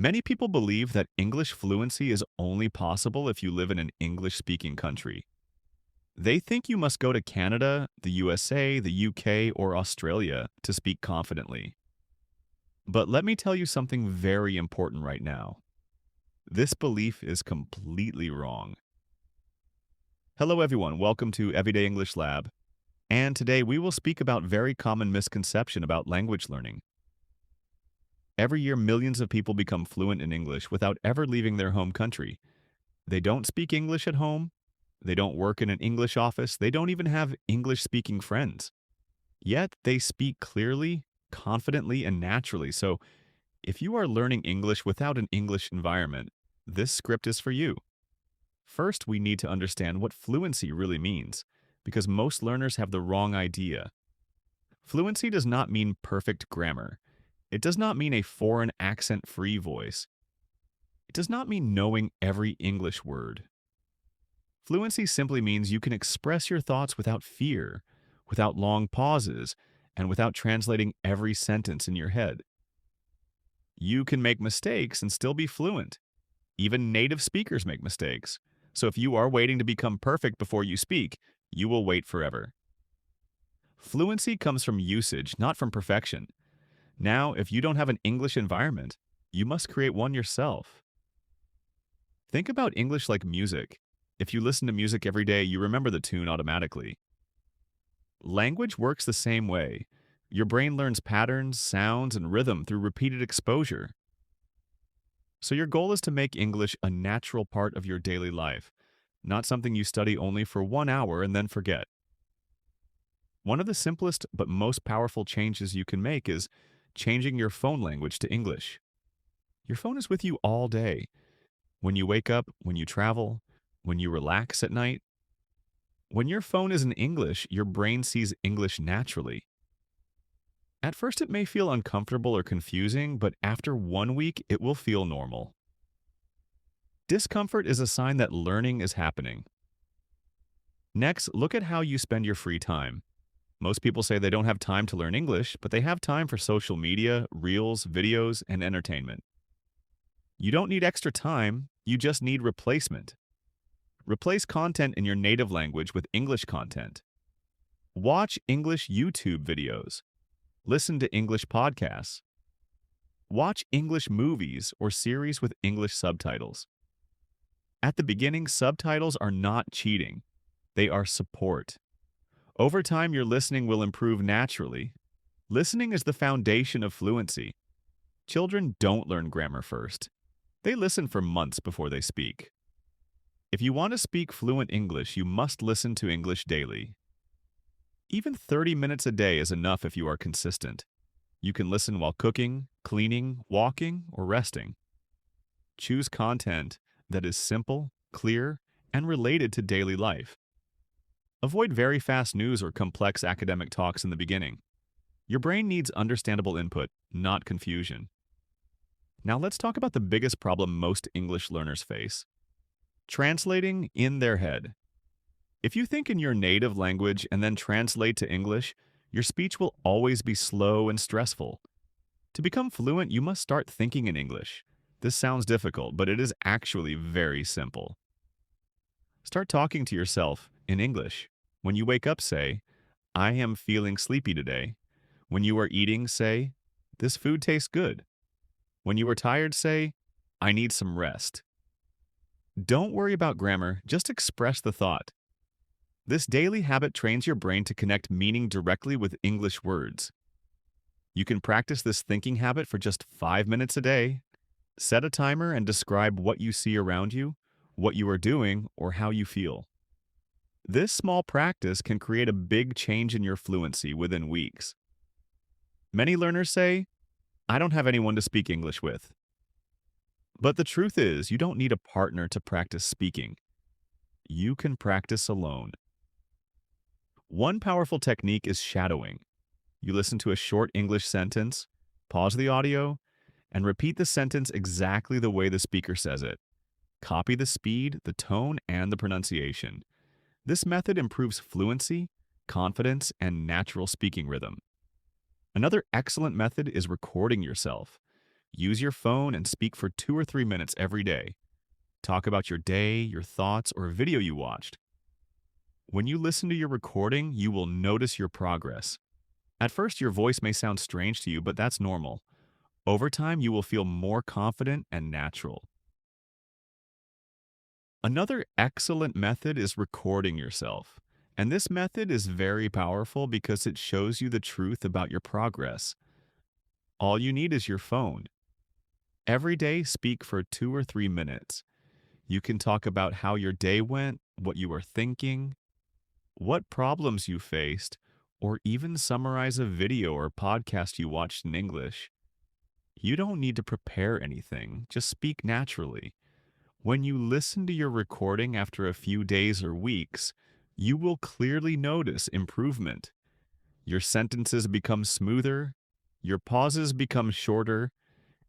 Many people believe that English fluency is only possible if you live in an English-speaking country. They think you must go to Canada, the USA, the UK, or Australia to speak confidently. But let me tell you something very important right now. This belief is completely wrong. Hello everyone, welcome to Everyday English Lab. And today we will speak about very common misconception about language learning. Every year, millions of people become fluent in English without ever leaving their home country. They don't speak English at home. They don't work in an English office. They don't even have English-speaking friends. Yet, they speak clearly, confidently, and naturally. So, if you are learning English without an English environment, this script is for you. First, we need to understand what fluency really means, because most learners have the wrong idea. Fluency does not mean perfect grammar. It does not mean a foreign accent-free voice. It does not mean knowing every English word. Fluency simply means you can express your thoughts without fear, without long pauses, and without translating every sentence in your head. You can make mistakes and still be fluent. Even native speakers make mistakes. So if you are waiting to become perfect before you speak, you will wait forever. Fluency comes from usage, not from perfection. Now, if you don't have an English environment, you must create one yourself. Think about English like music. If you listen to music every day, you remember the tune automatically. Language works the same way. Your brain learns patterns, sounds, and rhythm through repeated exposure. So your goal is to make English a natural part of your daily life, not something you study only for 1 hour and then forget. One of the simplest but most powerful changes you can make is changing your phone language to English. Your phone is with you all day. When you wake up, when you travel, when you relax at night. When your phone is in English, your brain sees English naturally. At first, it may feel uncomfortable or confusing, but after 1 week, it will feel normal. Discomfort is a sign that learning is happening. Next, look at how you spend your free time. Most people say they don't have time to learn English, but they have time for social media, reels, videos, and entertainment. You don't need extra time, you just need replacement. Replace content in your native language with English content. Watch English YouTube videos. Listen to English podcasts. Watch English movies or series with English subtitles. At the beginning, subtitles are not cheating. They are support. Over time, your listening will improve naturally. Listening is the foundation of fluency. Children don't learn grammar first. They listen for months before they speak. If you want to speak fluent English, you must listen to English daily. Even 30 minutes a day is enough if you are consistent. You can listen while cooking, cleaning, walking, or resting. Choose content that is simple, clear, and related to daily life. Avoid very fast news or complex academic talks in the beginning. Your brain needs understandable input, not confusion. Now let's talk about the biggest problem most English learners face. Translating in their head. If you think in your native language and then translate to English, your speech will always be slow and stressful. To become fluent, you must start thinking in English. This sounds difficult, but it is actually very simple. Start talking to yourself in English. When you wake up, say, "I am feeling sleepy today." When you are eating, say, "This food tastes good." When you are tired, say, "I need some rest." Don't worry about grammar, just express the thought. This daily habit trains your brain to connect meaning directly with English words. You can practice this thinking habit for just 5 minutes a day. Set a timer and describe what you see around you, what you are doing, or how you feel. This small practice can create a big change in your fluency within weeks. Many learners say, "I don't have anyone to speak English with." But the truth is, you don't need a partner to practice speaking. You can practice alone. One powerful technique is shadowing. You listen to a short English sentence, pause the audio, and repeat the sentence exactly the way the speaker says it. Copy the speed, the tone, and the pronunciation. This method improves fluency, confidence, and natural speaking rhythm. Another excellent method is recording yourself. Use your phone and speak for 2 or 3 minutes every day. Talk about your day, your thoughts, or a video you watched. When you listen to your recording, you will notice your progress. At first, your voice may sound strange to you, but that's normal. Over time, you will feel more confident and natural. Another excellent method is recording yourself. And this method is very powerful because it shows you the truth about your progress. All you need is your phone. Every day, speak for 2 or 3 minutes. You can talk about how your day went, what you were thinking, what problems you faced, or even summarize a video or podcast you watched in English. You don't need to prepare anything, just speak naturally. When you listen to your recording after a few days or weeks, you will clearly notice improvement. Your sentences become smoother, your pauses become shorter,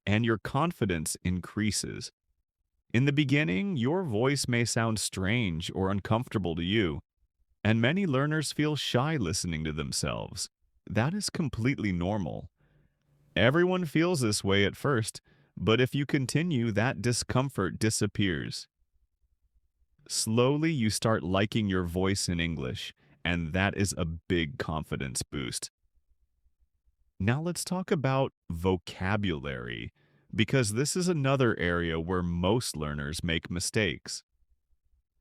and your confidence increases. In the beginning, your voice may sound strange or uncomfortable to you, and many learners feel shy listening to themselves. That is completely normal. Everyone feels this way at first, but if you continue, that discomfort disappears. Slowly, you start liking your voice in English, and that is a big confidence boost. Now let's talk about vocabulary, because this is another area where most learners make mistakes.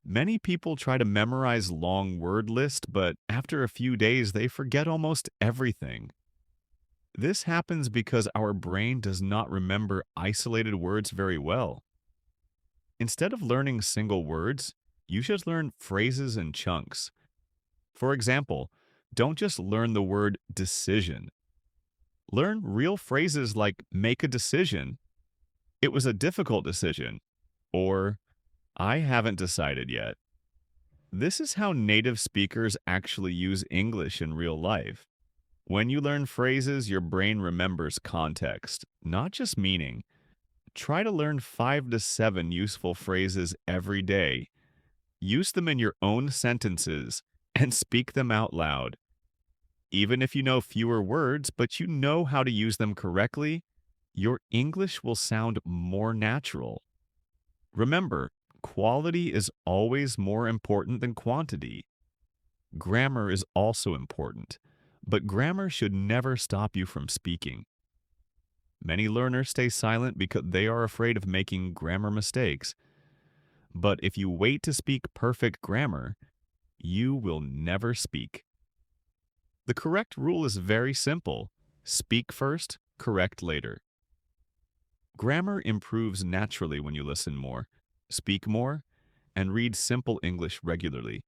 Many people try to memorize long word lists, but after a few days they forget almost everything. This happens because our brain does not remember isolated words very well. Instead of learning single words, you should learn phrases in chunks. For example, don't just learn the word decision. Learn real phrases like make a decision, it was a difficult decision, or I haven't decided yet. This is how native speakers actually use English in real life. When you learn phrases, your brain remembers context, not just meaning. Try to learn 5 to 7 useful phrases every day. Use them in your own sentences and speak them out loud. Even if you know fewer words, but you know how to use them correctly, your English will sound more natural. Remember, quality is always more important than quantity. Grammar is also important, but grammar should never stop you from speaking. Many learners stay silent because they are afraid of making grammar mistakes. But if you wait to speak perfect grammar, you will never speak. The correct rule is very simple. Speak first, correct later. Grammar improves naturally when you listen more, speak more, and read simple English regularly.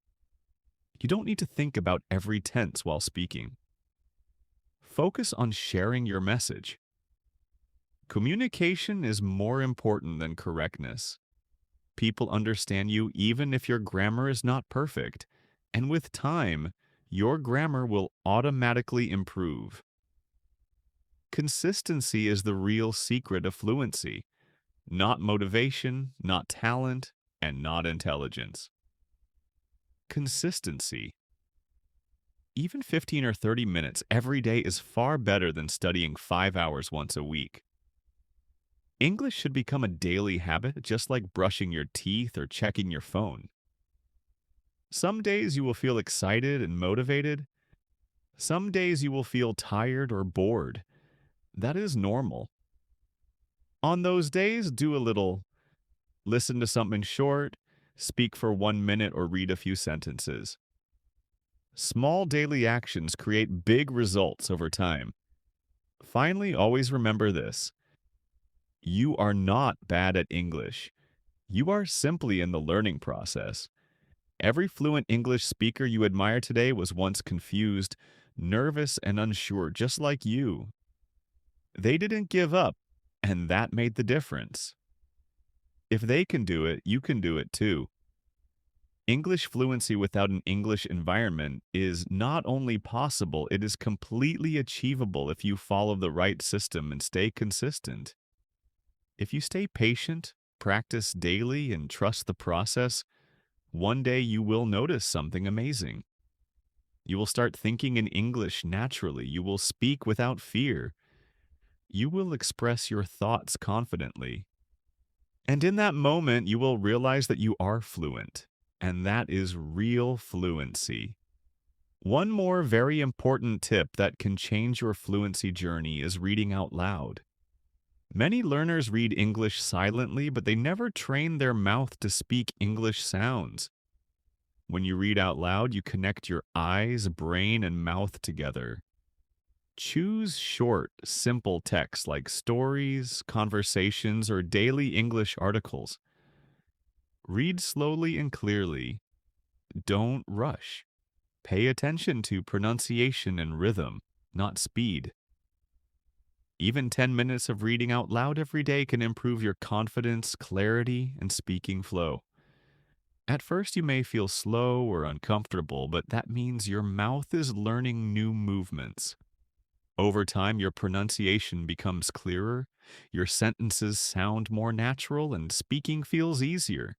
You don't need to think about every tense while speaking. Focus on sharing your message. Communication is more important than correctness. People understand you even if your grammar is not perfect, and with time, your grammar will automatically improve. Consistency is the real secret of fluency, not motivation, not talent, and not intelligence. Consistency. Even 15 or 30 minutes every day is far better than studying 5 hours once a week. English should become a daily habit, just like brushing your teeth or checking your phone. Some days you will feel excited and motivated. Some days you will feel tired or bored. That is normal. On those days, do a little. Listen to something short, speak for 1 minute, or read a few sentences. Small daily actions create big results over time. Finally, always remember this. You are not bad at English. You are simply in the learning process. Every fluent English speaker you admire today was once confused, nervous, and unsure, just like you. They didn't give up, and that made the difference. If they can do it, you can do it too. English fluency without an English environment is not only possible, it is completely achievable if you follow the right system and stay consistent. If you stay patient, practice daily, and trust the process, one day you will notice something amazing. You will start thinking in English naturally. You will speak without fear. you will express your thoughts confidently. And in that moment, you will realize that you are fluent, and that is real fluency. One more very important tip that can change your fluency journey is reading out loud. Many learners read English silently, but they never train their mouth to speak English sounds. When you read out loud, you connect your eyes, brain, and mouth together. Choose short, simple texts like stories, conversations, or daily English articles. Read slowly and clearly. Don't rush. Pay attention to pronunciation and rhythm, not speed. Even 10 minutes of reading out loud every day can improve your confidence, clarity, and speaking flow. At first, you may feel slow or uncomfortable, but that means your mouth is learning new movements. Over time, your pronunciation becomes clearer, your sentences sound more natural, and speaking feels easier.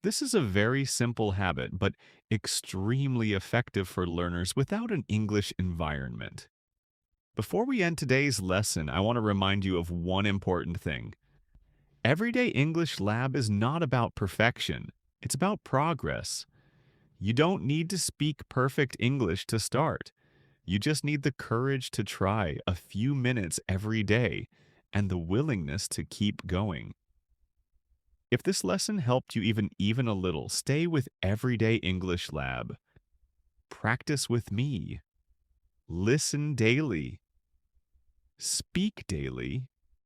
This is a very simple habit, but extremely effective for learners without an English environment. Before we end today's lesson, I want to remind you of one important thing. Everyday English Lab is not about perfection, it's about progress. You don't need to speak perfect English to start. You just need the courage to try a few minutes every day and the willingness to keep going. If this lesson helped you even a little, stay with Everyday English Lab. Practice with me. Listen daily. Speak daily